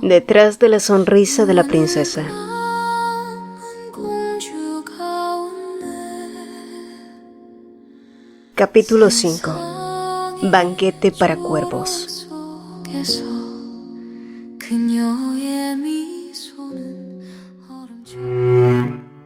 Detrás de la sonrisa de la princesa. Capítulo 5. Banquete para cuervos.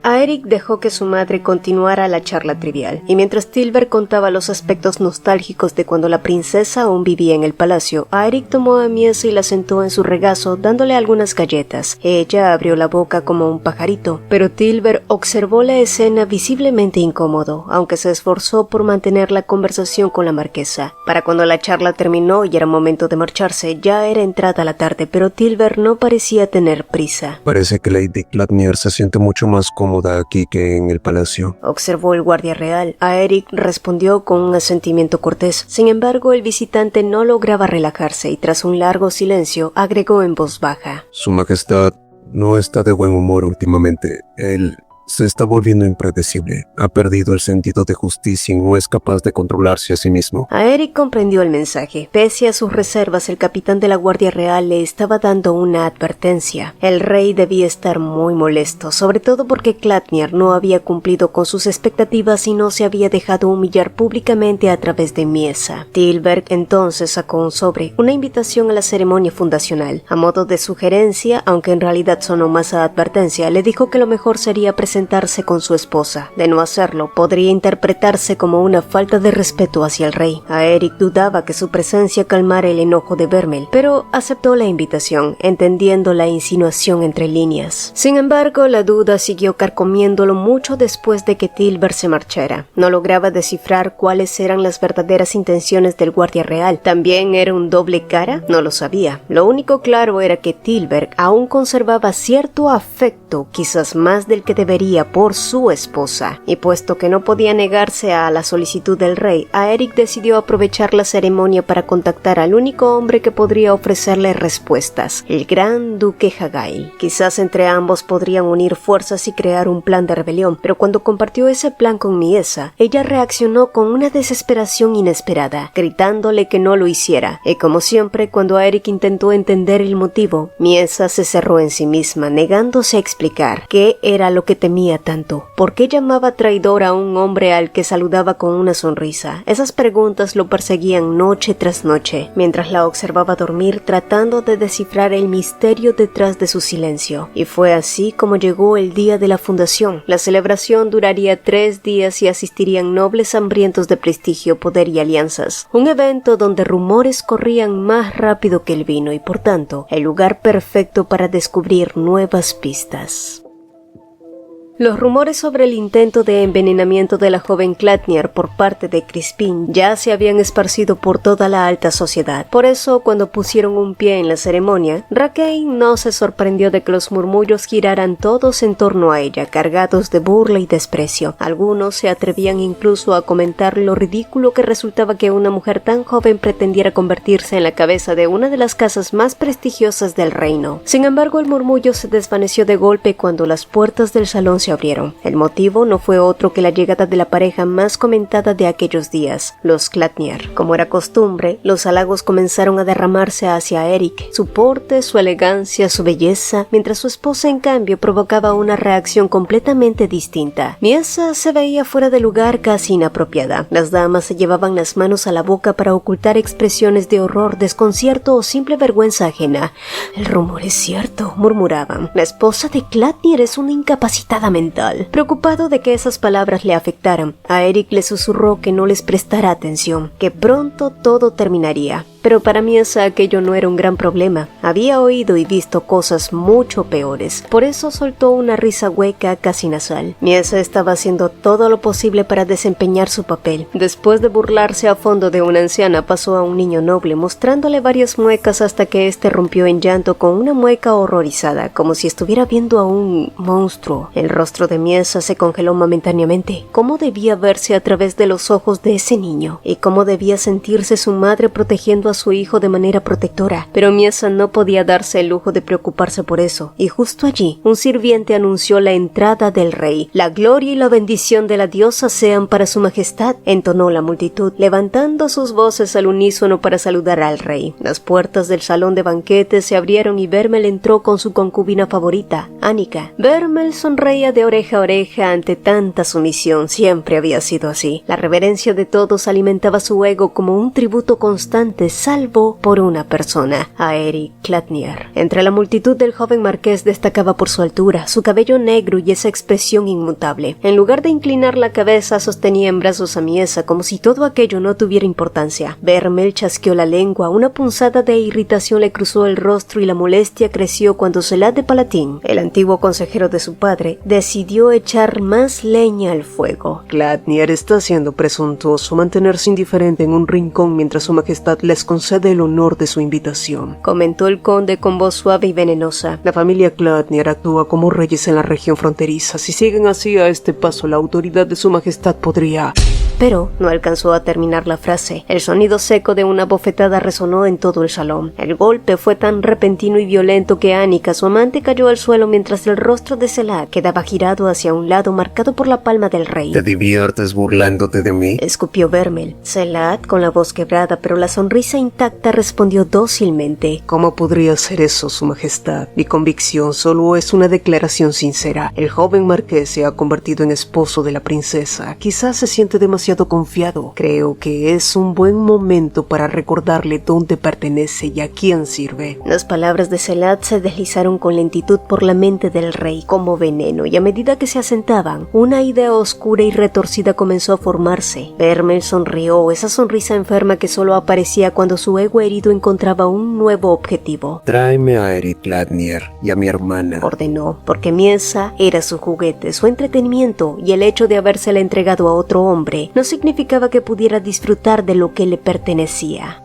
Aeric dejó que su madre continuara la charla trivial, y mientras Tilber contaba los aspectos nostálgicos de cuando la princesa aún vivía en el palacio, Aeric tomó a Miesa y la sentó en su regazo dándole algunas galletas. Ella abrió la boca como un pajarito, pero Tilber observó la escena visiblemente incómodo, aunque se esforzó por mantener la conversación con la marquesa. Para cuando la charla terminó y era momento de marcharse, ya era entrada la tarde, pero Tilber no parecía tener prisa. Parece que Lady Gladnier se siente mucho más cómoda aquí que en el palacio, observó el guardia real. Aeric respondió con un asentimiento cortés. Sin embargo, el visitante no lograba relajarse y tras un largo silencio agregó en voz baja: Su Majestad no está de buen humor últimamente. Él se está volviendo impredecible. Ha perdido el sentido de justicia y no es capaz de controlarse a sí mismo. Aeric comprendió el mensaje. Pese a sus reservas, el capitán de la Guardia Real le estaba dando una advertencia. El rey debía estar muy molesto, sobre todo porque Gladnier no había cumplido con sus expectativas y no se había dejado humillar públicamente a través de Miesa. Tilberg entonces sacó un sobre, una invitación a la ceremonia fundacional. A modo de sugerencia, aunque en realidad sonó más a advertencia, le dijo que lo mejor sería presentarse con su esposa. De no hacerlo, podría interpretarse como una falta de respeto hacia el rey. Aeric dudaba que su presencia calmara el enojo de Vermel, pero aceptó la invitación, entendiendo la insinuación entre líneas. Sin embargo, la duda siguió carcomiéndolo mucho después de que Tilber se marchara. No lograba descifrar cuáles eran las verdaderas intenciones del guardia real. ¿También era un doble cara? No lo sabía. Lo único claro era que Tilber aún conservaba cierto afecto, quizás más del que debería, por su esposa, y puesto que no podía negarse a la solicitud del rey, Aeric decidió aprovechar la ceremonia para contactar al único hombre que podría ofrecerle respuestas, el gran duque Hagail. Quizás entre ambos podrían unir fuerzas y crear un plan de rebelión, pero cuando compartió ese plan con Miesa, ella reaccionó con una desesperación inesperada, gritándole que no lo hiciera, y como siempre, cuando Aeric intentó entender el motivo, Miesa se cerró en sí misma, negándose a explicar qué era lo que temía tanto. ¿Por qué llamaba traidor a un hombre al que saludaba con una sonrisa? Esas preguntas lo perseguían noche tras noche, mientras la observaba dormir tratando de descifrar el misterio detrás de su silencio. Y fue así como llegó el día de la fundación. La celebración duraría 3 días y asistirían nobles hambrientos de prestigio, poder y alianzas. Un evento donde rumores corrían más rápido que el vino y, por tanto, el lugar perfecto para descubrir nuevas pistas. Los rumores sobre el intento de envenenamiento de la joven Gladnier por parte de Crispin ya se habían esparcido por toda la alta sociedad. Por eso, cuando pusieron un pie en la ceremonia, Raquel no se sorprendió de que los murmullos giraran todos en torno a ella, cargados de burla y desprecio. Algunos se atrevían incluso a comentar lo ridículo que resultaba que una mujer tan joven pretendiera convertirse en la cabeza de una de las casas más prestigiosas del reino. Sin embargo, el murmullo se desvaneció de golpe cuando las puertas del salón se abrieron. El motivo no fue otro que la llegada de la pareja más comentada de aquellos días, los Gladnier. Como era costumbre, los halagos comenzaron a derramarse hacia Aeric, su porte, su elegancia, su belleza, mientras su esposa en cambio provocaba una reacción completamente distinta. Miesa se veía fuera de lugar, casi inapropiada. Las damas se llevaban las manos a la boca para ocultar expresiones de horror, desconcierto o simple vergüenza ajena. El rumor es cierto, murmuraban. La esposa de Gladnier es una incapacitada mental. Preocupado de que esas palabras le afectaran, Aeric le susurró que no les prestara atención, que pronto todo terminaría. Pero para Miesa aquello no era un gran problema. Había oído y visto cosas mucho peores. Por eso soltó una risa hueca, casi nasal. Miesa estaba haciendo todo lo posible para desempeñar su papel. Después de burlarse a fondo de una anciana, pasó a un niño noble, mostrándole varias muecas hasta que éste rompió en llanto con una mueca horrorizada, como si estuviera viendo a un monstruo. El rostro de Miesa se congeló momentáneamente. ¿Cómo debía verse a través de los ojos de ese niño? ¿Y cómo debía sentirse su madre protegiendo a su hijo de manera protectora, pero Miesa no podía darse el lujo de preocuparse por eso, y justo allí, un sirviente anunció la entrada del rey. «La gloria y la bendición de la diosa sean para su majestad», entonó la multitud, levantando sus voces al unísono para saludar al rey. Las puertas del salón de banquetes se abrieron y Vermel entró con su concubina favorita, Annika. Vermel sonreía de oreja a oreja ante tanta sumisión. Siempre había sido así. La reverencia de todos alimentaba su ego como un tributo constante, salvo por una persona, a Eric Clatnier. Entre la multitud del joven marqués destacaba por su altura, su cabello negro y esa expresión inmutable. En lugar de inclinar la cabeza, sostenía en brazos a Miesa como si todo aquello no tuviera importancia. Vermel chasqueó la lengua, una punzada de irritación le cruzó el rostro y la molestia creció cuando Selad de Palatín, el antiguo consejero de su padre, decidió echar más leña al fuego. «Clatnier está siendo presuntuoso mantenerse indiferente en un rincón mientras su majestad les concede el honor de su invitación», comentó el conde con voz suave y venenosa. «La familia Clatnier actúa como reyes en la región fronteriza. Si siguen así a este paso, la autoridad de su majestad podría...» Pero no alcanzó a terminar la frase. El sonido seco de una bofetada resonó en todo el salón. El golpe fue tan repentino y violento que Annika, su amante, cayó al suelo mientras el rostro de Selad quedaba girado hacia un lado marcado por la palma del rey. ¿Te diviertes burlándote de mí?, escupió Vermel. Selad, con la voz quebrada pero la sonrisa intacta, respondió dócilmente. «¿Cómo podría ser eso, su majestad? Mi convicción solo es una declaración sincera. El joven marqués se ha convertido en esposo de la princesa. Quizás se siente demasiado confiado. Creo que es un buen momento para recordarle dónde pertenece y a quién sirve». Las palabras de Selad se deslizaron con lentitud por la mente del rey como veneno, y a medida que se asentaban, una idea oscura y retorcida comenzó a formarse. Vermel sonrió, esa sonrisa enferma que solo aparecía cuando su ego herido encontraba un nuevo objetivo. «Tráeme a Eric Clatnier y a mi hermana», ordenó, porque Miesa era su juguete, su entretenimiento, y el hecho de habérsela entregado a otro hombre no significaba que pudiera disfrutar de lo que le pertenecía.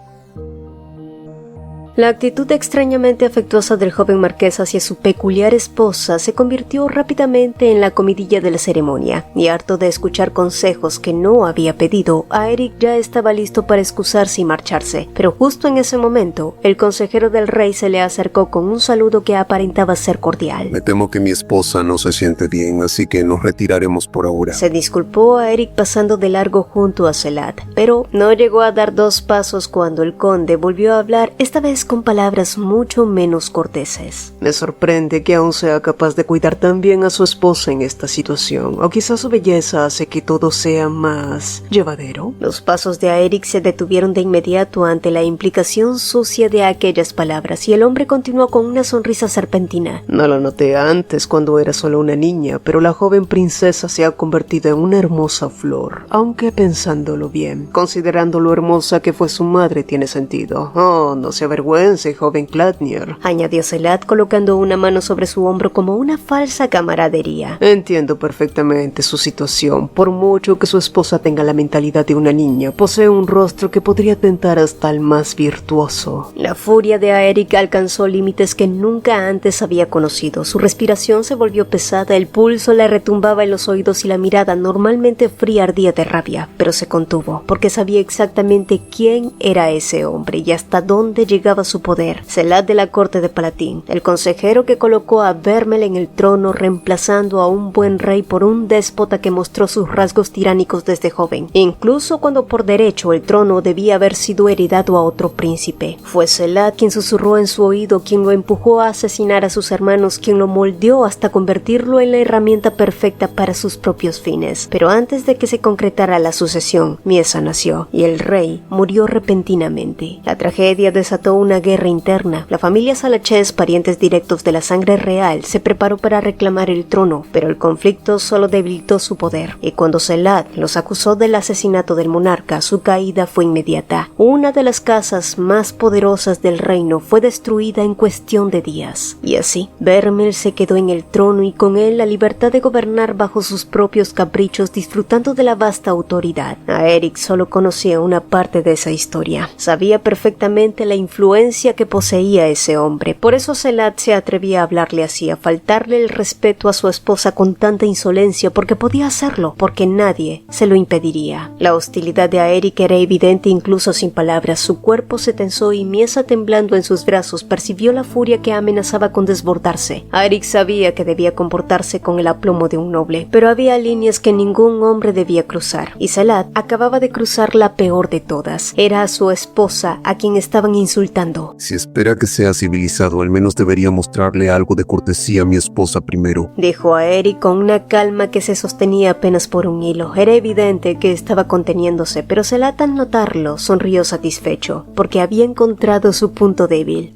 La actitud extrañamente afectuosa del joven marqués hacia su peculiar esposa se convirtió rápidamente en la comidilla de la ceremonia, y harto de escuchar consejos que no había pedido, a Eric ya estaba listo para excusarse y marcharse. Pero justo en ese momento, el consejero del rey se le acercó con un saludo que aparentaba ser cordial. «Me temo que mi esposa no se siente bien, así que nos retiraremos por ahora». Se disculpó a Eric pasando de largo junto a Selad, pero no llegó a dar 2 pasos cuando el conde volvió a hablar, esta vez con palabras mucho menos corteses. «Me sorprende que aún sea capaz de cuidar tan bien a su esposa en esta situación, o quizás su belleza hace que todo sea más llevadero». Los pasos de Aeric se detuvieron de inmediato ante la implicación sucia de aquellas palabras, y el hombre continuó con una sonrisa serpentina. «No lo noté antes cuando era solo una niña, pero la joven princesa se ha convertido en una hermosa flor, aunque pensándolo bien, considerando lo hermosa que fue su madre, tiene sentido. Oh, no se avergüence, joven Clatnier», añadió Selad colocando una mano sobre su hombro como una falsa camaradería. «Entiendo perfectamente su situación. Por mucho que su esposa tenga la mentalidad de una niña, posee un rostro que podría tentar hasta al más virtuoso». La furia de Aeric alcanzó límites que nunca antes había conocido. Su respiración se volvió pesada, el pulso le retumbaba en los oídos y la mirada, normalmente fría, ardía de rabia, pero se contuvo, porque sabía exactamente quién era ese hombre y hasta dónde llegaba su poder. Selad de la corte de Palatín, el consejero que colocó a Vermel en el trono, reemplazando a un buen rey por un déspota que mostró sus rasgos tiránicos desde joven, incluso cuando por derecho el trono debía haber sido heredado a otro príncipe. Fue Selad quien susurró en su oído, quien lo empujó a asesinar a sus hermanos, quien lo moldeó hasta convertirlo en la herramienta perfecta para sus propios fines. Pero antes de que se concretara la sucesión, Miesa nació, y el rey murió repentinamente. La tragedia desató una guerra interna. La familia Salachez, parientes directos de la sangre real, se preparó para reclamar el trono, pero el conflicto solo debilitó su poder, y cuando Selad los acusó del asesinato del monarca, su caída fue inmediata. Una de las casas más poderosas del reino fue destruida en cuestión de días, y así, Vermel se quedó en el trono y con él la libertad de gobernar bajo sus propios caprichos, disfrutando de la vasta autoridad. Aeric solo conocía una parte de esa historia. Sabía perfectamente la influencia influencia que poseía ese hombre. Por eso Selad se atrevía a hablarle así, a faltarle el respeto a su esposa con tanta insolencia, porque podía hacerlo, porque nadie se lo impediría. La hostilidad de Aeric era evidente incluso sin palabras. Su cuerpo se tensó y Miesa, temblando en sus brazos, percibió la furia que amenazaba con desbordarse. Aeric sabía que debía comportarse con el aplomo de un noble, pero había líneas que ningún hombre debía cruzar, y Selad acababa de cruzar la peor de todas. Era a su esposa a quien estaban insultando. Si espera que sea civilizado, al menos debería mostrarle algo de cortesía a mi esposa primero, dijo Aeric con una calma que se sostenía apenas por un hilo. Era evidente que estaba conteniéndose, pero Selad, al notarlo, sonrió satisfecho, porque había encontrado su punto débil.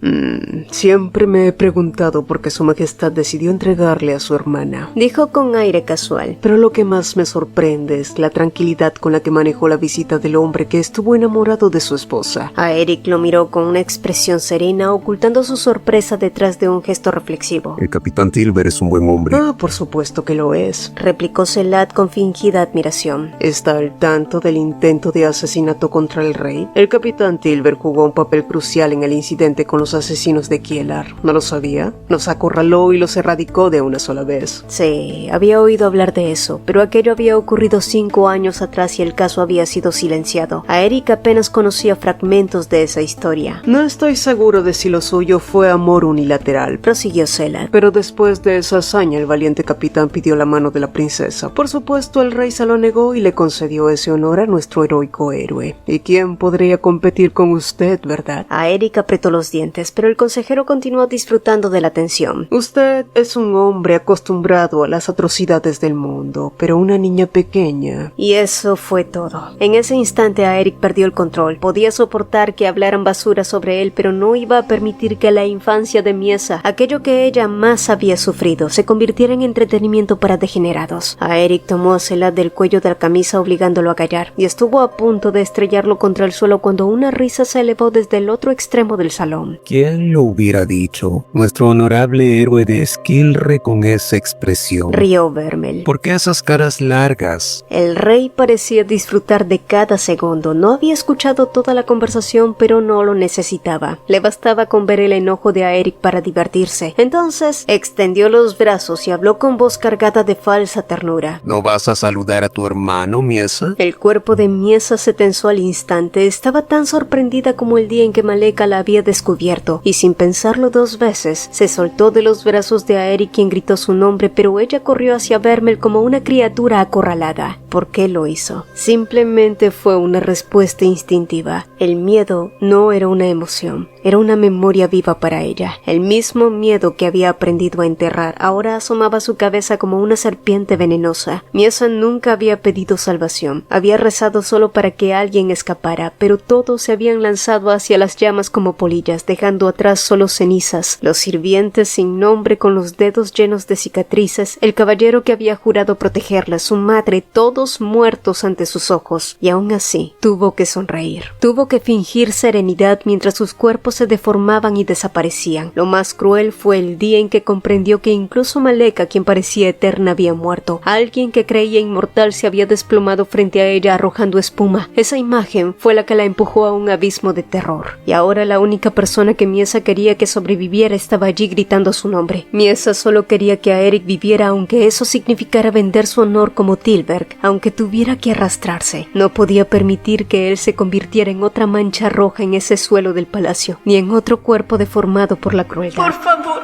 Siempre me he preguntado por qué su majestad decidió entregarle a su hermana, dijo con aire casual. Pero lo que más me sorprende es la tranquilidad con la que manejó la visita del hombre que estuvo enamorado de su esposa. Aeric lo miró con una expresión serena, ocultando su sorpresa detrás de un gesto reflexivo. El capitán Tilber es un buen hombre. Por supuesto que lo es, replicó Selad con fingida admiración. ¿Está al tanto del intento de asesinato contra el rey? El capitán Tilber jugó un papel crucial en el incidente con los asesinos de Kielar. ¿No lo sabía? Los acorraló y los erradicó de una sola vez. Sí, había oído hablar de eso, pero aquello había ocurrido 5 años atrás y el caso había sido silenciado. Aeric apenas conocía fragmentos de esa historia. No estoy seguro de si lo suyo fue amor unilateral, prosiguió Selad. Pero después de esa hazaña, el valiente capitán pidió la mano de la princesa. Por supuesto, el rey se lo negó y le concedió ese honor a nuestro heroico héroe. ¿Y quién podría competir con usted, verdad? Aeric apretó los dientes, pero el consejero continuó disfrutando de la atención. Usted es un hombre acostumbrado a las atrocidades del mundo, pero una niña pequeña. Y eso fue todo. En ese instante Aeric perdió el control. Podía soportar que hablaran basura sobre él, pero no iba a permitir que la infancia de Miesa, aquello que ella más había sufrido, se convirtiera en entretenimiento para degenerados. Aeric tomó a Selad del cuello de la camisa obligándolo a callar, y estuvo a punto de estrellarlo contra el suelo cuando una risa se elevó desde el otro extremo del salón. ¿Quién lo hubiera dicho? Nuestro honorable héroe de Skilre con esa expresión. Rió Vermel. ¿Por qué esas caras largas? El rey parecía disfrutar de cada segundo. No había escuchado toda la conversación, pero no lo necesitaba. Le bastaba con ver el enojo de Aeric para divertirse. Entonces extendió los brazos y habló con voz cargada de falsa ternura. ¿No vas a saludar a tu hermano, Miesa? El cuerpo de Miesa se tensó al instante. Estaba tan sorprendida como el día en que Maleka la había descubierto, y sin pensarlo 2 veces, se soltó de los brazos de Aeric, quien gritó su nombre, pero ella corrió hacia Vermel como una criatura acorralada. ¿Por qué lo hizo? Simplemente fue una respuesta instintiva. El miedo no era una emoción, era una memoria viva para ella. El mismo miedo que había aprendido a enterrar ahora asomaba su cabeza como una serpiente venenosa. Miesa nunca había pedido salvación. Había rezado solo para que alguien escapara, pero todos se habían lanzado hacia las llamas como polillas, dejando atrás solo cenizas. Los sirvientes sin nombre con los dedos llenos de cicatrices, el caballero que había jurado protegerla, su madre, todos muertos ante sus ojos. Y aún así, tuvo que sonreír. Tuvo que fingir serenidad mientras sus cuerpos se deformaban y desaparecían. Lo más cruel fue el día en que comprendió que incluso Maleka, quien parecía eterna, había muerto. Alguien que creía inmortal se había desplomado frente a ella arrojando espuma. Esa imagen fue la que la empujó a un abismo de terror. Y ahora la única persona que Miesa quería que sobreviviera estaba allí gritando su nombre. Miesa solo quería que Aeric viviera, aunque eso significara vender su honor como Tilberg, aunque tuviera que arrastrarse. No podía permitir que él se convirtiera en otra mancha roja en ese suelo del palacio, ni en otro cuerpo deformado por la crueldad. Por favor,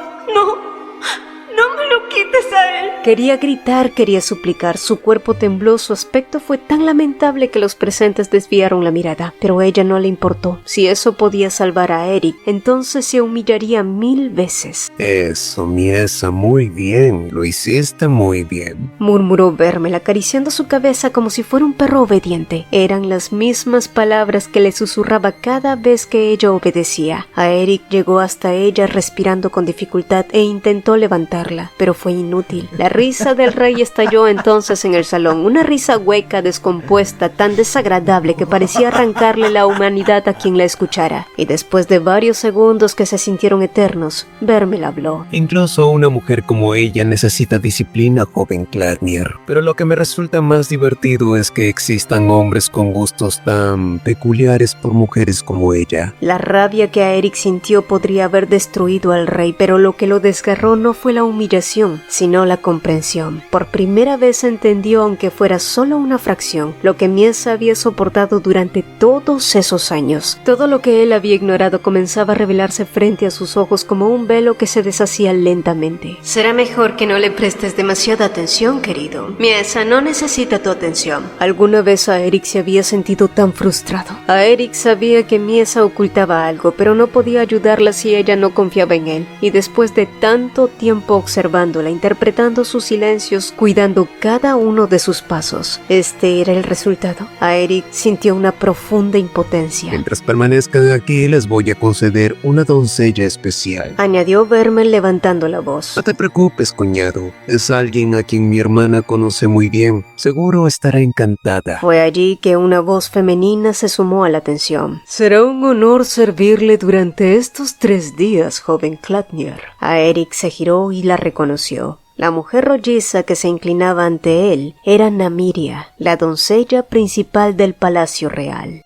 no me lo quites a él. Quería gritar, quería suplicar. Su cuerpo tembló, su aspecto fue tan lamentable que los presentes desviaron la mirada, pero a ella no le importó. Si eso podía salvar a Aeric, entonces se humillaría 1000 veces. Eso, Miesa, muy bien, lo hiciste muy bien, murmuró Vermel, acariciando su cabeza como si fuera un perro obediente. Eran las mismas palabras que le susurraba cada vez que ella obedecía. Aeric llegó hasta ella respirando con dificultad e intentó levantarla, pero fue inútil. La risa del rey estalló entonces en el salón, una risa hueca, descompuesta, tan desagradable que parecía arrancarle la humanidad a quien la escuchara. Y después de varios segundos que se sintieron eternos, Vermel habló. Incluso una mujer como ella necesita disciplina, joven Gladnir. Pero lo que me resulta más divertido es que existan hombres con gustos tan peculiares por mujeres como ella. La rabia que a Eric sintió podría haber destruido al rey, pero lo que lo desgarró no fue la humillación, sino la comprensión. Por primera vez entendió, aunque fuera solo una fracción, lo que Miesa había soportado durante todos esos años. Todo lo que él había ignorado comenzaba a revelarse frente a sus ojos como un velo que se deshacía lentamente. Será mejor que no le prestes demasiada atención, querido. Miesa no necesita tu atención. Alguna vez a Eric se había sentido tan frustrado. A Eric sabía que Miesa ocultaba algo, pero no podía ayudarla si ella no confiaba en él. Y después de tanto tiempo observándola, interpretando sus silencios, cuidando cada uno de sus pasos, este era el resultado. A Eric sintió una profunda impotencia. Mientras permanezcan aquí, les voy a conceder una doncella especial, añadió Vermel levantando la voz. No te preocupes, cuñado. Es alguien a quien mi hermana conoce muy bien. Seguro estará encantada. Fue allí que una voz femenina se sumó a la atención. Será un honor servirle durante estos 3 días, joven Gladnir. A Eric se giró y la reconoció. La mujer rolliza que se inclinaba ante él era Namiria, la doncella principal del Palacio Real.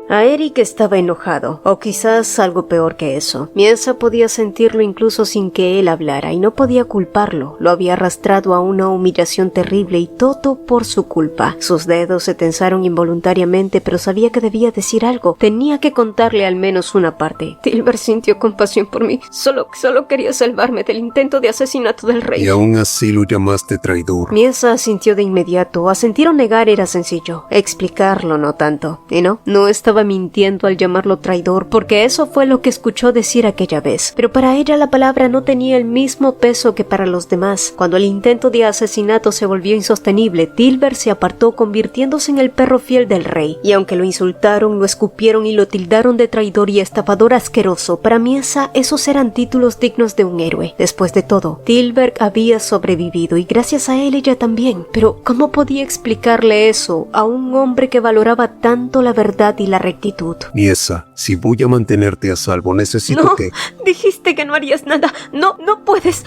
A Eric estaba enojado, o quizás algo peor que eso. Miesa podía sentirlo incluso sin que él hablara, y no podía culparlo. Lo había arrastrado a una humillación terrible y todo por su culpa. Sus dedos se tensaron involuntariamente, pero sabía que debía decir algo. Tenía que contarle al menos una parte. Tilber sintió compasión por mí. Solo quería salvarme del intento de asesinato del rey. Y aún así lo llamaste traidor. Miesa asintió de inmediato. Asentir o negar era sencillo. Explicarlo no tanto. Y no estaba mintiendo al llamarlo traidor, porque eso fue lo que escuchó decir aquella vez. Pero para ella la palabra no tenía el mismo peso que para los demás. Cuando el intento de asesinato se volvió insostenible, Tilber se apartó, convirtiéndose en el perro fiel del rey. Y aunque lo insultaron, lo escupieron y lo tildaron de traidor y estafador asqueroso, para Miesa esos eran títulos dignos de un héroe. Después de todo, Tilber había sobrevivido y gracias a él ella también. Pero ¿cómo podía explicarle eso a un hombre que valoraba tanto la verdad y la rectitud? Miesa, si voy a mantenerte a salvo, necesito No, que... dijiste que no harías nada. No puedes.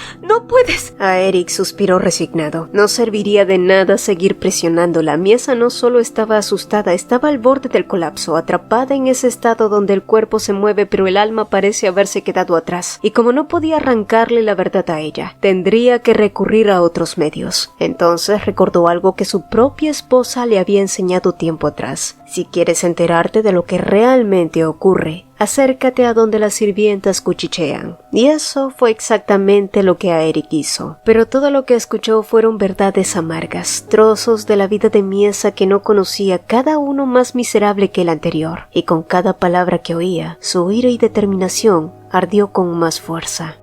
A Eric suspiró resignado. No serviría de nada seguir presionándola. Miesa no solo estaba asustada, estaba al borde del colapso, atrapada en ese estado donde el cuerpo se mueve pero el alma parece haberse quedado atrás. Y como no podía arrancarle la verdad a ella, tendría que recurrir a otros medios. Entonces recordó algo que su propia esposa le había enseñado tiempo atrás. Si quieres enterarte de lo que realmente ocurre, acércate a donde las sirvientas cuchichean. Y eso fue exactamente lo que a Eric hizo. Pero todo lo que escuchó fueron verdades amargas, trozos de la vida de Miesa que no conocía, cada uno más miserable que el anterior. Y con cada palabra que oía, su ira y determinación ardió con más fuerza.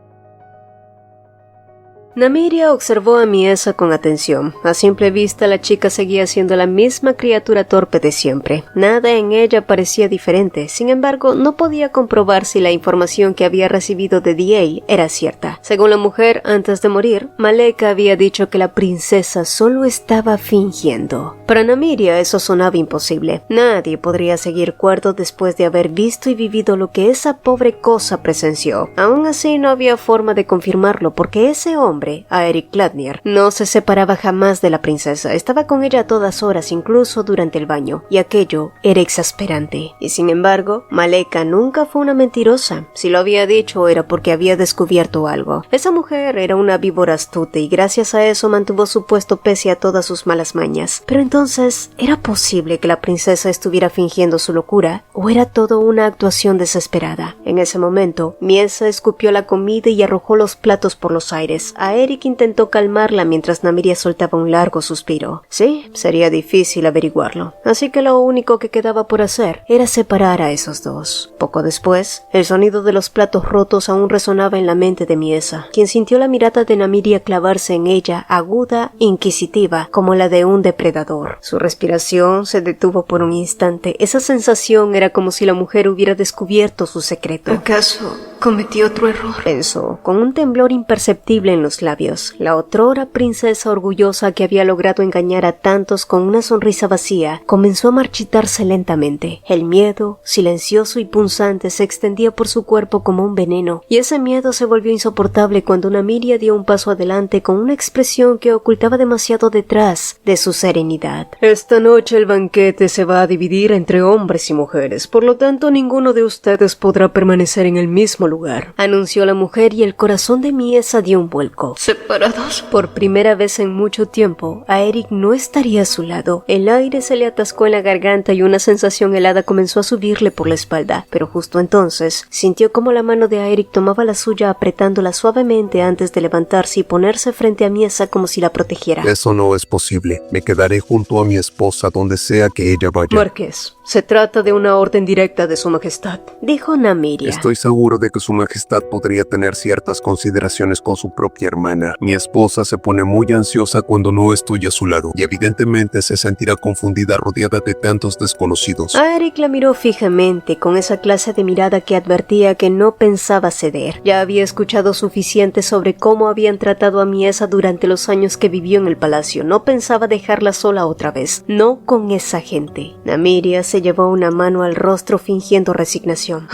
Namiria observó a Miesa con atención. A simple vista la chica seguía siendo la misma criatura torpe de siempre. Nada en ella parecía diferente. Sin embargo, no podía comprobar si la información que había recibido de D.A. era cierta. Según la mujer, antes de morir, Maleka había dicho que la princesa solo estaba fingiendo. Para Namiria eso sonaba imposible. Nadie podría seguir cuerdo después de haber visto y vivido lo que esa pobre cosa presenció. Aún así no había forma de confirmarlo porque ese hombre, a Eric Gladnir, no se separaba jamás de la princesa. Estaba con ella a todas horas, incluso durante el baño, y aquello era exasperante. Y sin embargo, Maleka nunca fue una mentirosa. Si lo había dicho era porque había descubierto algo. Esa mujer era una víbora astuta y gracias a eso mantuvo su puesto pese a todas sus malas mañas. Pero entonces, ¿era posible que la princesa estuviera fingiendo su locura? ¿O era todo una actuación desesperada? En ese momento, Miesa escupió la comida y arrojó los platos por los aires. Eric intentó calmarla mientras Namiria soltaba un largo suspiro. Sí, sería difícil averiguarlo, así que lo único que quedaba por hacer era separar a esos dos. Poco después, el sonido de los platos rotos aún resonaba en la mente de Miesa, quien sintió la mirada de Namiria clavarse en ella, aguda, inquisitiva, como la de un depredador. terror. Su respiración se detuvo por un instante. Esa sensación era como si la mujer hubiera descubierto su secreto. ¿Acaso cometí otro error? Pensó, con un temblor imperceptible en los labios. La otrora princesa orgullosa que había logrado engañar a tantos con una sonrisa vacía, comenzó a marchitarse lentamente. El miedo, silencioso y punzante, se extendía por su cuerpo como un veneno, y ese miedo se volvió insoportable cuando Namiria dio un paso adelante con una expresión que ocultaba demasiado detrás de su serenidad. Esta noche el banquete se va a dividir entre hombres y mujeres, por lo tanto ninguno de ustedes podrá permanecer en el mismo lugar, anunció la mujer, y el corazón de Miesa dio un vuelco. ¿Separados? Por primera vez en mucho tiempo, a Eric no estaría a su lado. El aire se le atascó en la garganta y una sensación helada comenzó a subirle por la espalda, pero justo entonces sintió como la mano de Eric tomaba la suya apretándola suavemente antes de levantarse y ponerse frente a Miesa como si la protegiera. Eso no es posible. Me quedaré junto a mi esposa donde sea que ella vaya. Marqués, se trata de una orden directa de su majestad, dijo Namiria. Estoy seguro de que su majestad podría tener ciertas consideraciones con su propia hermana. Mi esposa se pone muy ansiosa cuando no estoy a su lado y evidentemente se sentirá confundida rodeada de tantos desconocidos. A Eric la miró fijamente, con esa clase de mirada que advertía que no pensaba ceder. Ya había escuchado suficiente sobre cómo habían tratado a Miesa durante los años que vivió en el palacio. No pensaba dejarla sola otra vez, no con esa gente. Namiria se llevó una mano al rostro fingiendo resignación.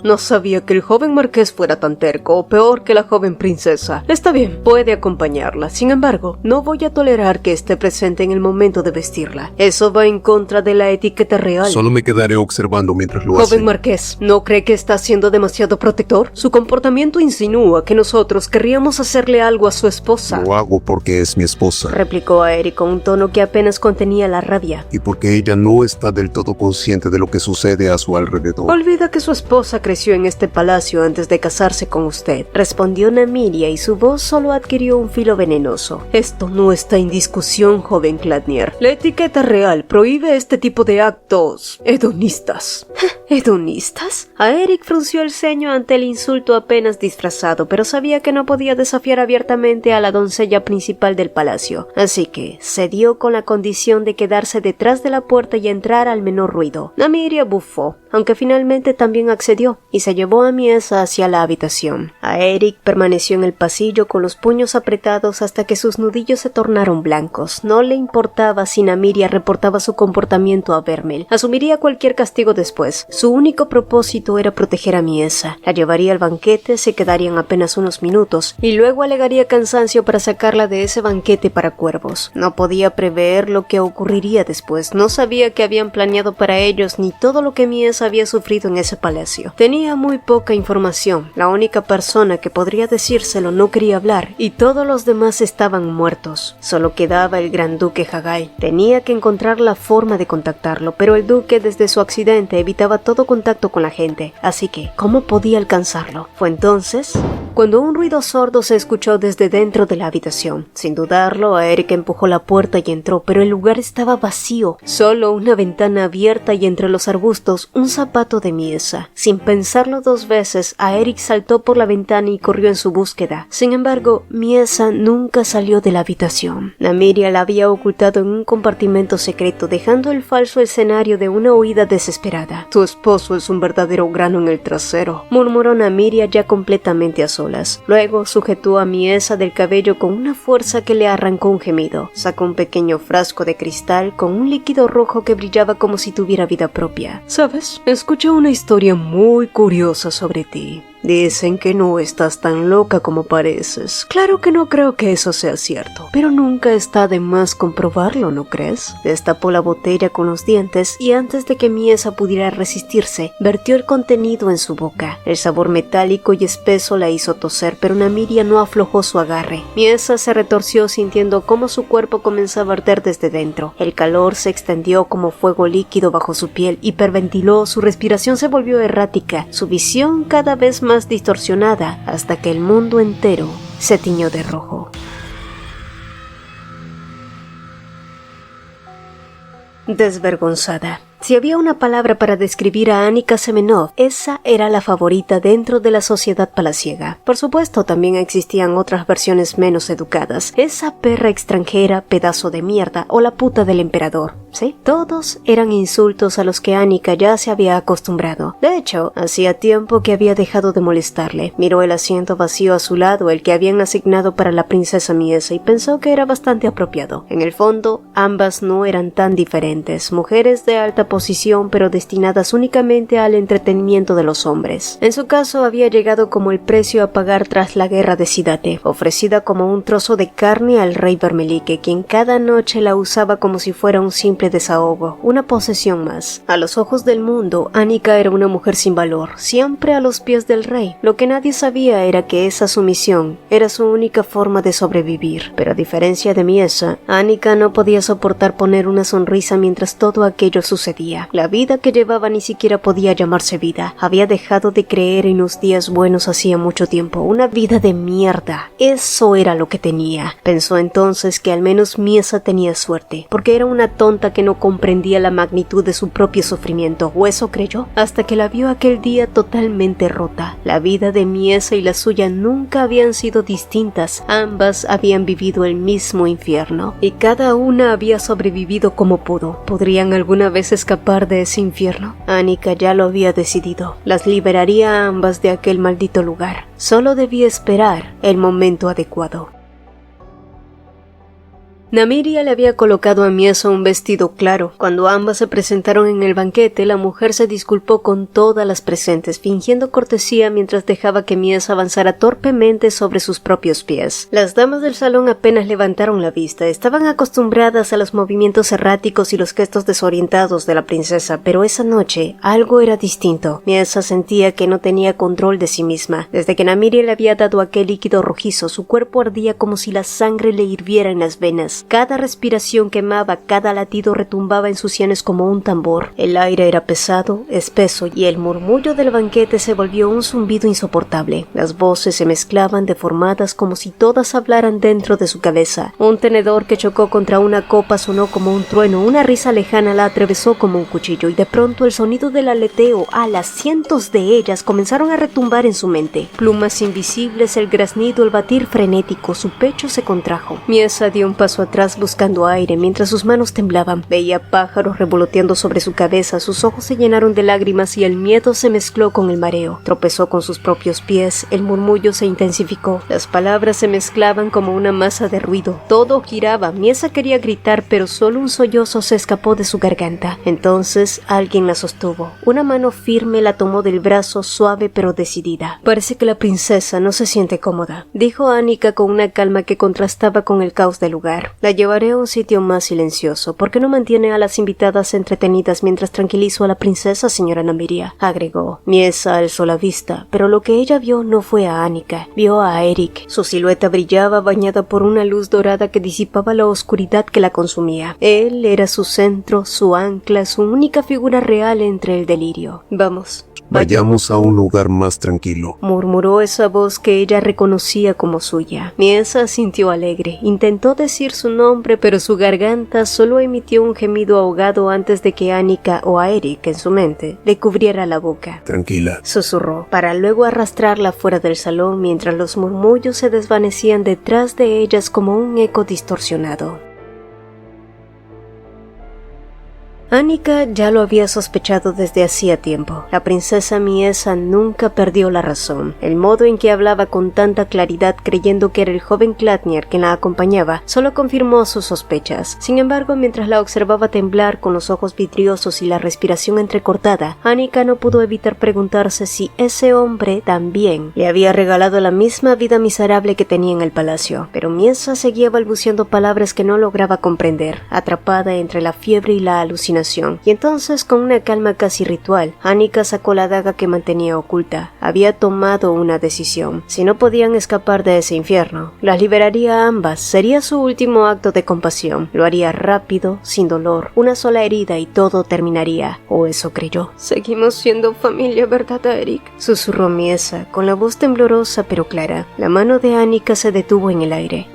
No sabía que el joven marqués fuera tan terco, o peor que la joven princesa. Está bien, puede acompañarla. Sin embargo, no voy a tolerar que esté presente en el momento de vestirla. Eso va en contra de la etiqueta real. Solo me quedaré observando mientras lo hace. Joven marqués, ¿no cree que está siendo demasiado protector? Su comportamiento insinúa que nosotros querríamos hacerle algo a su esposa. Lo hago porque es mi esposa. Replicó a Eric con un tono que apenas contenía la rabia. Y porque ella no está del todo consciente de lo que sucede a su alrededor. Olvida que su esposa creció en este palacio antes de casarse con usted, respondió Namiria, y su voz solo adquirió un filo venenoso. Esto no está en discusión, joven Gladnier. La etiqueta real prohíbe este tipo de actos hedonistas. ¿Hedonistas? A Eric frunció el ceño ante el insulto apenas disfrazado, pero sabía que no podía desafiar abiertamente a la doncella principal del palacio, así que cedió con la condición de quedarse detrás de la puerta y entrar al menor ruido. Namiria bufó, aunque finalmente también accedió, y se llevó a Miesa hacia la habitación. A Eric permaneció en el pasillo con los puños apretados hasta que sus nudillos se tornaron blancos. No le importaba si Namiria reportaba su comportamiento a Vermel. Asumiría cualquier castigo después. Su único propósito era proteger a Miesa. La llevaría al banquete, se quedarían apenas unos minutos, y luego alegaría cansancio para sacarla de ese banquete para cuervos. No podía prever lo que ocurriría después. No sabía qué habían planeado para ellos ni todo lo que Miesa había sufrido en ese palacio. Tenía muy poca información. La única persona que podría decírselo no quería hablar, y todos los demás estaban muertos. Solo quedaba el gran duque Hagai. Tenía que encontrar la forma de contactarlo, pero el duque desde su accidente evitaba todo contacto con la gente, así que ¿cómo podía alcanzarlo? Fue entonces cuando un ruido sordo se escuchó desde dentro de la habitación. Sin dudarlo, a Eric empujó la puerta y entró, pero el lugar estaba vacío. Solo una ventana abierta y entre los arbustos un zapato de Miesa. Sin pensarlo dos veces, a Eric saltó por la ventana y corrió en su búsqueda. Sin embargo, Miesa nunca salió de la habitación. Namiria la había ocultado en un compartimento secreto, dejando el falso escenario de una huida desesperada. Tu esposo es un verdadero grano en el trasero, murmuró Namiria ya completamente a solas. Luego sujetó a Miesa del cabello con una fuerza que le arrancó un gemido. Sacó un pequeño frasco de cristal con un líquido rojo que brillaba como si tuviera vida propia. ¿Sabes? Escuché una historia muy curiosa sobre ti. Dicen que no estás tan loca como pareces. Claro que no creo que eso sea cierto, pero nunca está de más comprobarlo, ¿no crees? Destapó la botella con los dientes y antes de que Miesa pudiera resistirse, vertió el contenido en su boca. El sabor metálico y espeso la hizo toser, pero Namiria no aflojó su agarre. Miesa se retorció sintiendo cómo su cuerpo comenzaba a arder desde dentro. El calor se extendió como fuego líquido bajo su piel, hiperventiló, su respiración se volvió errática, su visión cada vez más distorsionada, hasta que el mundo entero se tiñó de rojo. Desvergonzada, Si había una palabra para describir a Annika Semenov, esa era la favorita dentro de la sociedad palaciega. Por supuesto, también existían otras versiones menos educadas. Esa perra extranjera, pedazo de mierda, o la puta del emperador. ¿Sí? Todos eran insultos a los que Annika ya se había acostumbrado. De hecho, hacía tiempo que había dejado de molestarle. Miró el asiento vacío a su lado, el que habían asignado para la princesa Miesa, y pensó que era bastante apropiado. En el fondo, ambas no eran tan diferentes. Mujeres de alta posición, pero destinadas únicamente al entretenimiento de los hombres. En su caso, había llegado como el precio a pagar tras la guerra de Sidate, ofrecida como un trozo de carne al rey Vermelique, quien cada noche la usaba como si fuera un simple desahogo, una posesión más. A los ojos del mundo, Annika era una mujer sin valor, siempre a los pies del rey. Lo que nadie sabía era que esa sumisión era su única forma de sobrevivir. Pero a diferencia de Miesa, Annika no podía soportar poner una sonrisa mientras todo aquello sucedía. La vida que llevaba ni siquiera podía llamarse vida. Había dejado de creer en los días buenos hacía mucho tiempo. Una vida de mierda. Eso era lo que tenía. Pensó entonces que al menos Miesa tenía suerte, porque era una tonta que no comprendía la magnitud de su propio sufrimiento, o eso creyó, hasta que la vio aquel día totalmente rota. La vida de Miesa y la suya nunca habían sido distintas. Ambas habían vivido el mismo infierno, y cada una había sobrevivido como pudo. ¿Podrían alguna vez escapar de ese infierno? Annika ya lo había decidido. Las liberaría a ambas de aquel maldito lugar. Solo debía esperar el momento adecuado. Namiria le había colocado a Miesa un vestido claro. Cuando ambas se presentaron en el banquete, la mujer se disculpó con todas las presentes, fingiendo cortesía mientras dejaba que Miesa avanzara torpemente sobre sus propios pies. Las damas del salón apenas levantaron la vista. Estaban acostumbradas a los movimientos erráticos y los gestos desorientados de la princesa, pero esa noche algo era distinto. Miesa sentía que no tenía control de sí misma. Desde que Namiria le había dado aquel líquido rojizo, su cuerpo ardía como si la sangre le hirviera en las venas. Cada respiración quemaba, cada latido retumbaba en sus sienes como un tambor. El aire era pesado, espeso, y el murmullo del banquete se volvió un zumbido insoportable. Las voces se mezclaban deformadas como si todas hablaran dentro de su cabeza. Un tenedor que chocó contra una copa sonó como un trueno, una risa lejana la atravesó como un cuchillo, y de pronto el sonido del aleteo, alas, cientos de ellas, comenzaron a retumbar en su mente. Plumas invisibles, el graznido, el batir frenético, su pecho se contrajo. Miesa dio un paso atrás buscando aire mientras sus manos temblaban. Veía pájaros revoloteando sobre su cabeza, sus ojos se llenaron de lágrimas y el miedo se mezcló con el mareo. Tropezó con sus propios pies, el murmullo se intensificó, las palabras se mezclaban como una masa de ruido. Todo giraba. Miesa quería gritar, pero solo un sollozo se escapó de su garganta. Entonces alguien la sostuvo. Una mano firme la tomó del brazo, suave pero decidida. Parece que la princesa no se siente cómoda, dijo Annika con una calma que contrastaba con el caos del lugar. La llevaré a un sitio más silencioso. ¿Por qué no mantiene a las invitadas entretenidas mientras tranquilizo a la princesa, señora Namiria?, agregó. Miesa alzó la vista, pero lo que ella vio no fue a Annika. Vio a Eric. Su silueta brillaba bañada por una luz dorada que disipaba la oscuridad que la consumía. Él era su centro, su ancla, su única figura real entre el delirio. Vamos. Vayamos a un lugar más tranquilo, murmuró esa voz que ella reconocía como suya. Miesa sintió alegre. Intentó decir su nombre, pero su garganta solo emitió un gemido ahogado antes de que Annika o a Eric, en su mente, le cubriera la boca. Tranquila, susurró, para luego arrastrarla fuera del salón mientras los murmullos se desvanecían detrás de ellas como un eco distorsionado. Annika ya lo había sospechado desde hacía tiempo. La princesa Miesa nunca perdió la razón. El modo en que hablaba con tanta claridad creyendo que era el joven Klatnir quien la acompañaba solo confirmó sus sospechas. Sin embargo, mientras la observaba temblar con los ojos vidriosos y la respiración entrecortada, Annika no pudo evitar preguntarse si ese hombre también le había regalado la misma vida miserable que tenía en el palacio. Pero Miesa seguía balbuceando palabras que no lograba comprender, atrapada entre la fiebre y la alucinación. Y entonces, con una calma casi ritual, Annika sacó la daga que mantenía oculta. Había tomado una decisión. Si no podían escapar de ese infierno, las liberaría a ambas. Sería su último acto de compasión. Lo haría rápido, sin dolor, una sola herida y todo terminaría. O eso creyó. Seguimos siendo familia, ¿verdad, Eric?, susurró Miesa, con la voz temblorosa pero clara. La mano de Annika se detuvo en el aire.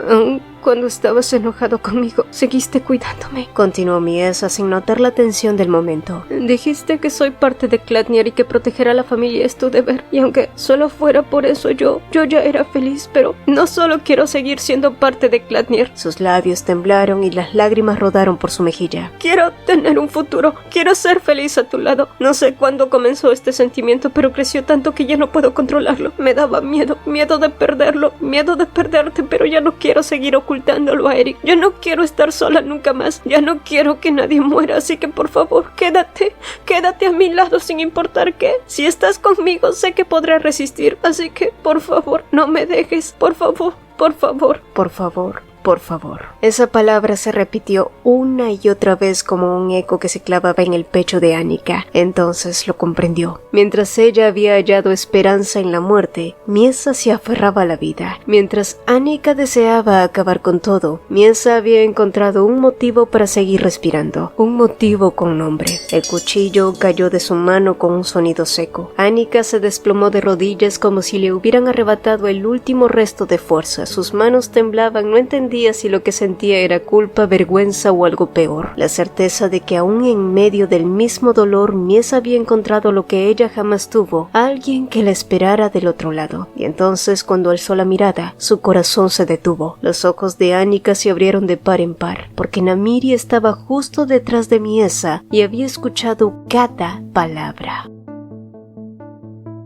cuando estabas enojado conmigo, seguiste cuidándome. Continuó Miesa sin notar la tensión del momento. Dijiste que soy parte de Gladnir y que proteger a la familia es tu deber. Y aunque solo fuera por eso yo ya era feliz, pero no solo quiero seguir siendo parte de Gladnir. Sus labios temblaron y las lágrimas rodaron por su mejilla. Quiero tener un futuro, quiero ser feliz a tu lado. No sé cuándo comenzó este sentimiento, pero creció tanto que ya no puedo controlarlo. Me daba miedo de perderlo, miedo de perderte, pero ya no quiero seguir ocultándolo a Eric. Yo no quiero estar sola nunca más. Ya no quiero que nadie muera, así que por favor, quédate a mi lado sin importar qué. Si estás conmigo, sé que podré resistir, así que por favor, no me dejes. Por favor, por favor, por favor. Por favor. Esa palabra se repitió una y otra vez como un eco que se clavaba en el pecho de Annika. Entonces lo comprendió. Mientras ella había hallado esperanza en la muerte, Miesa se aferraba a la vida. Mientras Annika deseaba acabar con todo, Miesa había encontrado un motivo para seguir respirando. Un motivo con nombre. El cuchillo cayó de su mano con un sonido seco. Annika se desplomó de rodillas como si le hubieran arrebatado el último resto de fuerza. Sus manos temblaban, no entendía si lo que sentía era culpa, vergüenza o algo peor. La certeza de que aún en medio del mismo dolor Miesa había encontrado lo que ella jamás tuvo, alguien que la esperara del otro lado. Y entonces cuando alzó la mirada, su corazón se detuvo. Los ojos de Annika se abrieron de par en par, porque Namiria estaba justo detrás de Miesa y había escuchado cada palabra.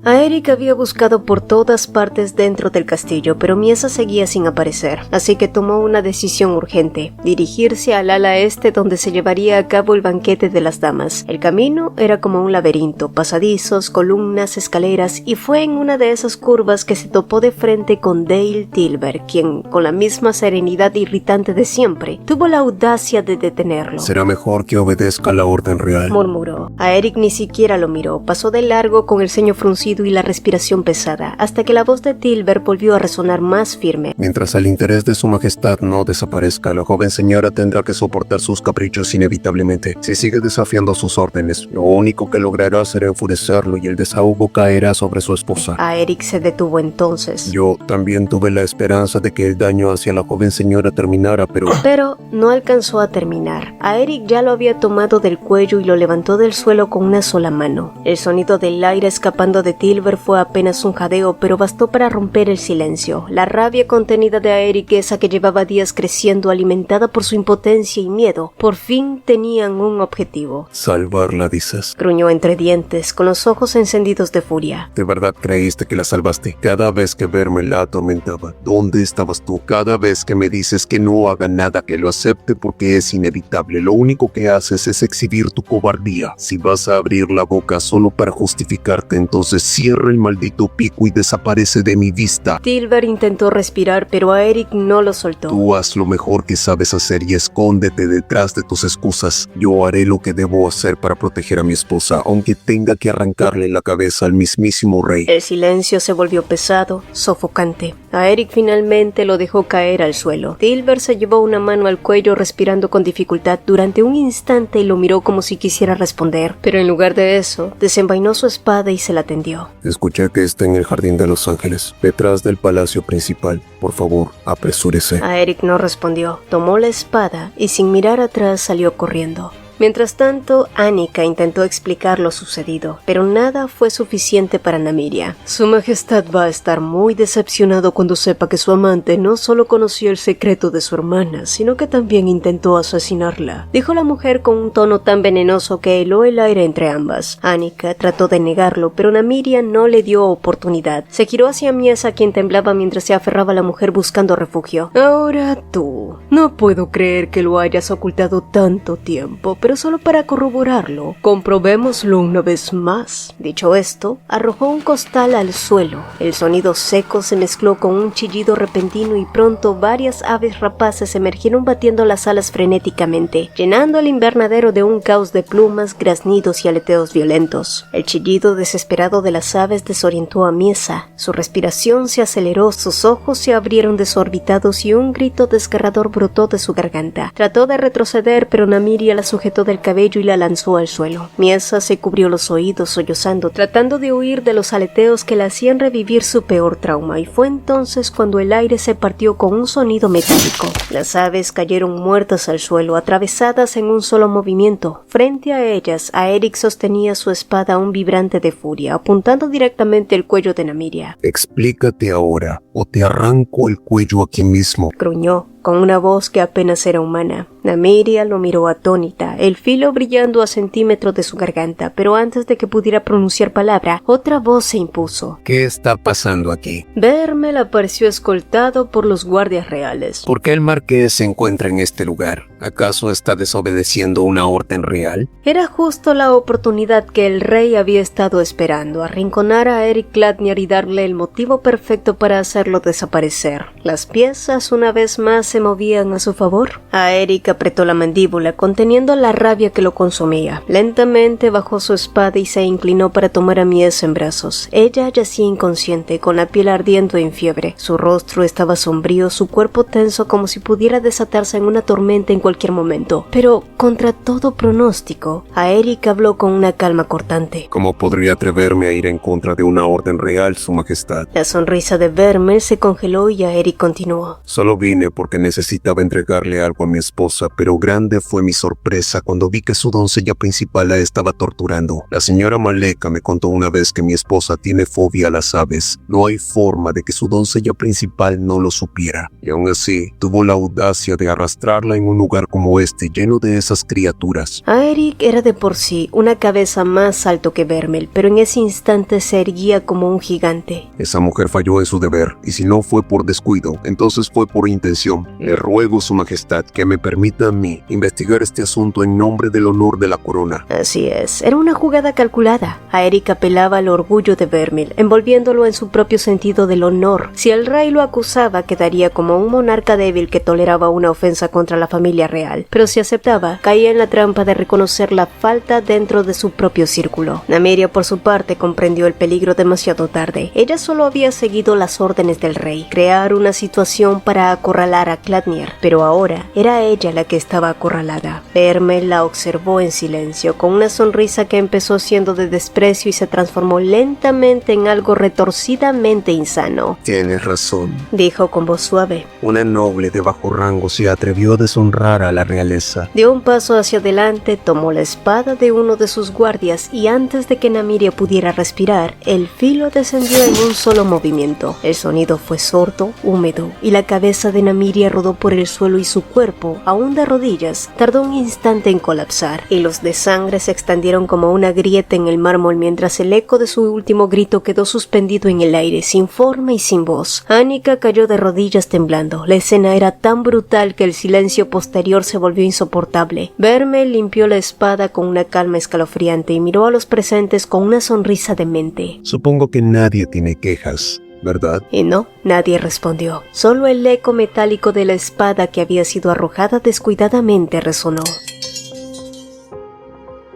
A Eric había buscado por todas partes dentro del castillo, pero Miesa seguía sin aparecer, así que tomó una decisión urgente: dirigirse al ala este donde se llevaría a cabo el banquete de las damas. El camino era como un laberinto, pasadizos, columnas, escaleras, y fue en una de esas curvas que se topó de frente con Dale Tilber, quien, con la misma serenidad irritante de siempre, tuvo la audacia de detenerlo. Será mejor que obedezca la orden real, murmuró. A Eric ni siquiera lo miró, pasó de largo con el ceño fruncido y la respiración pesada, hasta que la voz de Tilber volvió a resonar más firme. Mientras el interés de su majestad no desaparezca, la joven señora tendrá que soportar sus caprichos inevitablemente. Si sigue desafiando sus órdenes, lo único que logrará será enfurecerlo y el desahogo caerá sobre su esposa. A Eric se detuvo entonces. Yo también tuve la esperanza de que el daño hacia la joven señora terminara, pero no alcanzó a terminar. A Eric ya lo había tomado del cuello y lo levantó del suelo con una sola mano. El sonido del aire escapando de Tilber fue apenas un jadeo, pero bastó para romper el silencio. La rabia contenida de Eric, esa que llevaba días creciendo, alimentada por su impotencia y miedo, por fin tenían un objetivo. ¿Salvarla, dices?, gruñó entre dientes, con los ojos encendidos de furia. ¿De verdad creíste que la salvaste? Cada vez que verme la atormentaba. ¿Dónde estabas tú? Cada vez que me dices que no haga nada, que lo acepte porque es inevitable, lo único que haces es exhibir tu cobardía. Si vas a abrir la boca solo para justificarte, entonces cierra el maldito pico y desaparece de mi vista. Tilber intentó respirar, pero a Eric no lo soltó. Tú haz lo mejor que sabes hacer y escóndete detrás de tus excusas. Yo haré lo que debo hacer para proteger a mi esposa, aunque tenga que arrancarle la cabeza al mismísimo rey. El silencio se volvió pesado, sofocante. A Eric finalmente lo dejó caer al suelo. Tilber se llevó una mano al cuello, respirando con dificultad durante un instante, y lo miró como si quisiera responder, pero en lugar de eso, desenvainó su espada y se la tendió. Escuché que está en el jardín de Los Ángeles, detrás del palacio principal. Por favor, apresúrese. A Eric no respondió. Tomó la espada y sin mirar atrás salió corriendo. Mientras tanto, Annika intentó explicar lo sucedido, pero nada fue suficiente para Namiria. Su majestad va a estar muy decepcionado cuando sepa que su amante no solo conoció el secreto de su hermana, sino que también intentó asesinarla, dijo la mujer con un tono tan venenoso que heló el aire entre ambas. Annika trató de negarlo, pero Namiria no le dio oportunidad. Se giró hacia Miesa, quien temblaba mientras se aferraba a la mujer buscando refugio. Ahora tú. No puedo creer que lo hayas ocultado tanto tiempo, pero solo para corroborarlo, comprobémoslo una vez más. Dicho esto, arrojó un costal al suelo. El sonido seco se mezcló con un chillido repentino y pronto varias aves rapaces emergieron batiendo las alas frenéticamente, llenando el invernadero de un caos de plumas, graznidos y aleteos violentos. El chillido desesperado de las aves desorientó a Miesa. Su respiración se aceleró, sus ojos se abrieron desorbitados y un grito desgarrador brotó de su garganta. Trató de retroceder, pero Namiria la sujetó sujetó del cabello y la lanzó al suelo. Miesa se cubrió los oídos sollozando, tratando de huir de los aleteos que le hacían revivir su peor trauma, y fue entonces cuando el aire se partió con un sonido metálico. Las aves cayeron muertas al suelo, atravesadas en un solo movimiento. Frente a ellas, Aeric sostenía su espada aún vibrante de furia, apuntando directamente el cuello de Namiria. Explícate ahora, o te arranco el cuello aquí mismo. Gruñó, con una voz que apenas era humana. Namiria lo miró atónita, el filo brillando a centímetros de su garganta, pero antes de que pudiera pronunciar palabra, otra voz se impuso. ¿Qué está pasando aquí? Vermel apareció escoltado por los guardias reales. ¿Por qué el marqués se encuentra en este lugar? ¿Acaso está desobedeciendo una orden real? Era justo la oportunidad que el rey había estado esperando, arrinconar a Eric Gladnier y darle el motivo perfecto para hacerlo desaparecer. Las piezas una vez más se movían a su favor. A Eric apretó la mandíbula, conteniendo la rabia que lo consumía. Lentamente bajó su espada y se inclinó para tomar a Mies en brazos. Ella yacía inconsciente, con la piel ardiendo en fiebre. Su rostro estaba sombrío, su cuerpo tenso como si pudiera desatarse en una tormenta en cualquier momento. Pero, contra todo pronóstico, a Eric habló con una calma cortante. ¿Cómo podría atreverme a ir en contra de una orden real, Su Majestad? La sonrisa de Vermel se congeló y a Eric continuó. Solo vine porque necesitaba entregarle algo a mi esposa, pero grande fue mi sorpresa cuando vi que su doncella principal la estaba torturando. La señora Maleka me contó una vez que mi esposa tiene fobia a las aves. No hay forma de que su doncella principal no lo supiera. Y aún así, tuvo la audacia de arrastrarla en un lugar como este, lleno de esas criaturas. A Eric era de por sí una cabeza más alto que Vermel, pero en ese instante se erguía como un gigante. Esa mujer falló en su deber, y si no fue por descuido, entonces fue por intención. Le ruego, Su Majestad, que me permita a mí investigar este asunto en nombre del honor de la corona. Así es, era una jugada calculada. A Eric apelaba al orgullo de Vermel, envolviéndolo en su propio sentido del honor. Si el rey lo acusaba, quedaría como un monarca débil que toleraba una ofensa contra la familia real. Pero si aceptaba, caía en la trampa de reconocer la falta dentro de su propio círculo. Namiria, por su parte, comprendió el peligro demasiado tarde. Ella solo había seguido las órdenes del rey, crear una situación para acorralar a Gladnier, pero ahora era ella la que estaba acorralada. Vermel la observó en silencio, con una sonrisa que empezó siendo de desprecio y se transformó lentamente en algo retorcidamente insano. Tienes razón, Dijo con voz suave. una noble de bajo rango se atrevió a deshonrar a la realeza. Dio un paso hacia adelante, tomó la espada de uno de sus guardias y antes de que Namiria pudiera respirar, el filo descendió en un solo movimiento. El sonido fue sordo, húmedo, y la cabeza de Namiria rodó por el suelo y su cuerpo, aún de rodillas, tardó un instante en colapsar. Hilos de sangre se extendieron como una grieta en el mármol mientras el eco de su último grito quedó suspendido en el aire, sin forma y sin voz. Annika cayó de rodillas temblando. La escena era tan brutal que el silencio posterior se volvió insoportable. Vermel limpió la espada con una calma escalofriante y miró a los presentes con una sonrisa demente. Supongo que nadie tiene quejas, ¿verdad? Y no, nadie respondió. Solo el eco metálico de la espada que había sido arrojada descuidadamente resonó.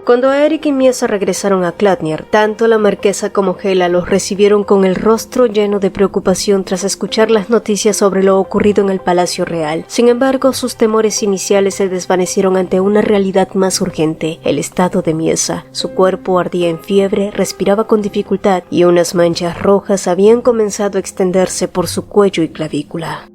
Cuando Eric y Miesa regresaron a Gladnier, tanto la marquesa como Hela los recibieron con el rostro lleno de preocupación tras escuchar las noticias sobre lo ocurrido en el Palacio Real. Sin embargo, sus temores iniciales se desvanecieron ante una realidad más urgente, el estado de Miesa. Su cuerpo ardía en fiebre, respiraba con dificultad y unas manchas rojas habían comenzado a extenderse por su cuello y clavícula.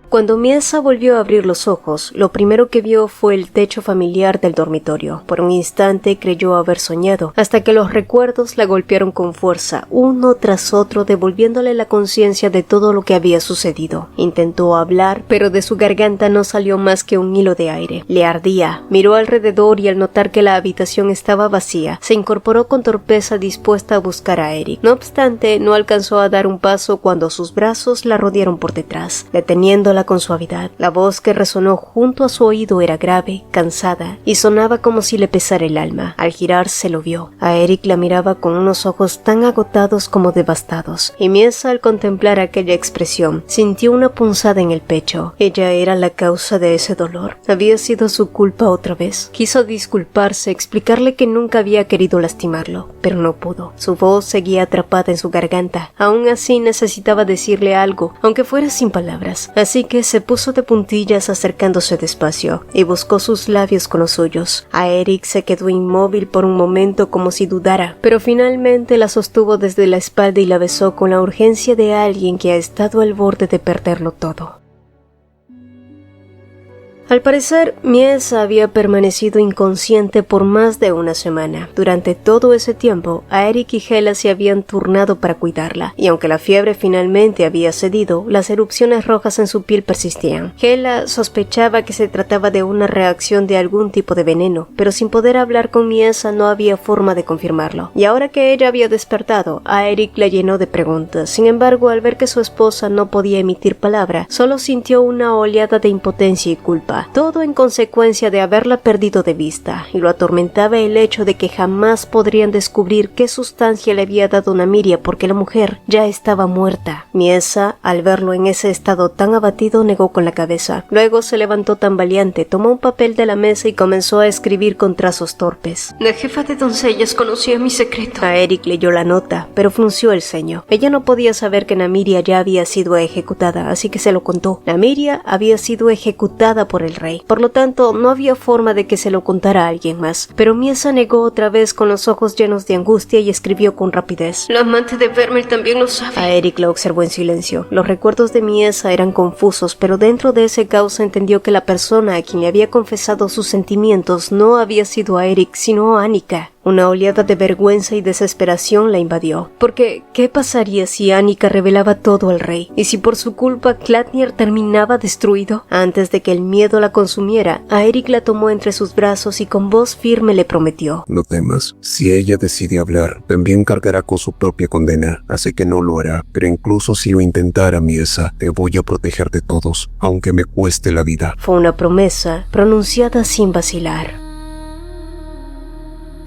Cuando Miesa volvió a abrir los ojos, lo primero que vio fue el techo familiar del dormitorio. Por un instante creyó haber soñado, hasta que los recuerdos la golpearon con fuerza, uno tras otro, devolviéndole la conciencia de todo lo que había sucedido. Intentó hablar, pero de su garganta no salió más que un hilo de aire. Le ardía, miró alrededor y al notar que la habitación estaba vacía, se incorporó con torpeza dispuesta a buscar a Eric. No obstante, no alcanzó a dar un paso cuando sus brazos la rodearon por detrás, deteniéndola con suavidad. La voz que resonó junto a su oído era grave, cansada, y sonaba como si le pesara el alma. Al girarse lo vio. A Eric la miraba con unos ojos tan agotados como devastados, y Miesa, al contemplar aquella expresión, sintió una punzada en el pecho. Ella era la causa de ese dolor. Había sido su culpa otra vez. Quiso disculparse, explicarle que nunca había querido lastimarlo, pero no pudo. Su voz seguía atrapada en su garganta. Aún así necesitaba decirle algo, aunque fuera sin palabras. Así que se puso de puntillas acercándose despacio y buscó sus labios con los suyos. A Eric se quedó inmóvil por un momento como si dudara, pero finalmente la sostuvo desde la espalda y la besó con la urgencia de alguien que ha estado al borde de perderlo todo. Al parecer, Miesa había permanecido inconsciente por más de una semana. Durante todo ese tiempo, a Eric y Hela se habían turnado para cuidarla, y aunque la fiebre finalmente había cedido, las erupciones rojas en su piel persistían. Hela sospechaba que se trataba de una reacción de algún tipo de veneno, pero sin poder hablar con Miesa no había forma de confirmarlo. Y ahora que ella había despertado, a Eric la llenó de preguntas. Sin embargo, al ver que su esposa no podía emitir palabra, solo sintió una oleada de impotencia y culpa. Todo en consecuencia de haberla perdido de vista, y lo atormentaba el hecho de que jamás podrían descubrir qué sustancia le había dado Namiria porque la mujer ya estaba muerta. Miesa, al verlo en ese estado tan abatido, negó con la cabeza. Luego se levantó tambaleante, tomó un papel de la mesa y comenzó a escribir con trazos torpes. La jefa de doncellas conocía mi secreto. A Eric leyó la nota, pero frunció el ceño. Ella no podía saber que Namiria ya había sido ejecutada, así que se lo contó. Namiria había sido ejecutada por el rey. Por lo tanto, no había forma de que se lo contara a alguien más. Pero Miesa negó otra vez con los ojos llenos de angustia y escribió con rapidez. La amante de Vermeer también lo sabe. A Eric lo observó en silencio. Los recuerdos de Miesa eran confusos, pero dentro de ese caos entendió que la persona a quien le había confesado sus sentimientos no había sido a Eric, sino a Annika. Una oleada de vergüenza y desesperación la invadió. Porque, ¿qué pasaría si Annika revelaba todo al rey? ¿Y si por su culpa Gladnir terminaba destruido? Antes de que el miedo la consumiera, a Eric la tomó entre sus brazos y con voz firme le prometió. No temas, si ella decide hablar, también cargará con su propia condena, así que no lo hará. Pero incluso si lo intentara, Miesa, te voy a proteger de todos, aunque me cueste la vida. Fue una promesa pronunciada sin vacilar.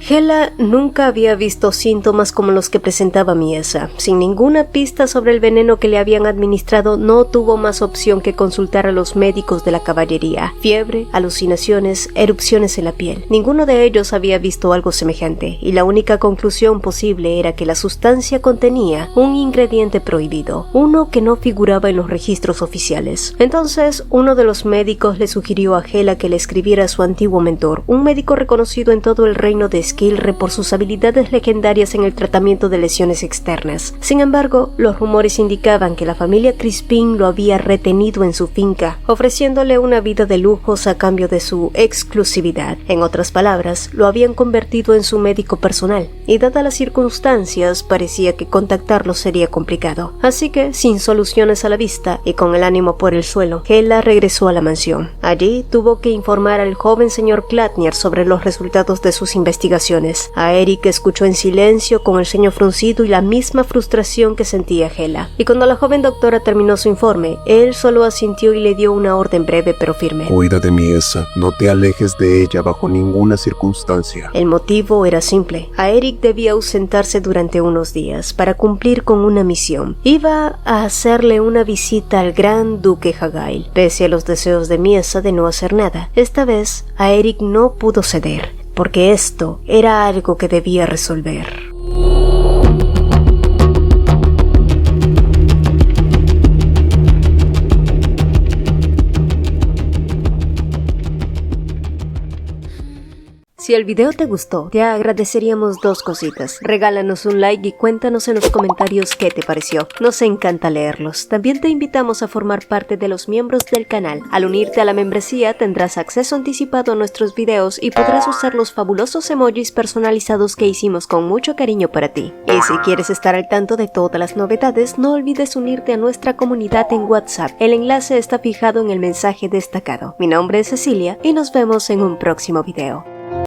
Hela nunca había visto síntomas como los que presentaba Miesa. Sin ninguna pista sobre el veneno que le habían administrado, no tuvo más opción que consultar a los médicos de la caballería. Fiebre, alucinaciones, erupciones en la piel. Ninguno de ellos había visto algo semejante, y la única conclusión posible era que la sustancia contenía un ingrediente prohibido, uno que no figuraba en los registros oficiales. Entonces, uno de los médicos le sugirió a Hela que le escribiera a su antiguo mentor, un médico reconocido en todo el reino de Skilre por sus habilidades legendarias en el tratamiento de lesiones externas. Sin embargo, los rumores indicaban que la familia Crispin lo había retenido en su finca, ofreciéndole una vida de lujos a cambio de su exclusividad. En otras palabras, lo habían convertido en su médico personal, y dadas las circunstancias, parecía que contactarlo sería complicado. Así que, sin soluciones a la vista y con el ánimo por el suelo, Hela regresó a la mansión. Allí tuvo que informar al joven señor Gladnir sobre los resultados de sus investigaciones. A Eric escuchó en silencio con el ceño fruncido y la misma frustración que sentía Hela. Y cuando la joven doctora terminó su informe, él solo asintió y le dio una orden breve pero firme. Cuida de Miesa, no te alejes de ella bajo ninguna circunstancia. El motivo era simple. A Eric debía ausentarse durante unos días para cumplir con una misión. Iba a hacerle una visita al gran duque Hagail. Pese a los deseos de Miesa de no hacer nada, esta vez a Eric no pudo ceder, porque esto era algo que debía resolver. Si el video te gustó, te agradeceríamos dos cositas. Regálanos un like y cuéntanos en los comentarios qué te pareció. Nos encanta leerlos. También te invitamos a formar parte de los miembros del canal. Al unirte a la membresía tendrás acceso anticipado a nuestros videos y podrás usar los fabulosos emojis personalizados que hicimos con mucho cariño para ti. Y si quieres estar al tanto de todas las novedades, no olvides unirte a nuestra comunidad en WhatsApp. El enlace está fijado en el mensaje destacado. Mi nombre es Cecilia y nos vemos en un próximo video.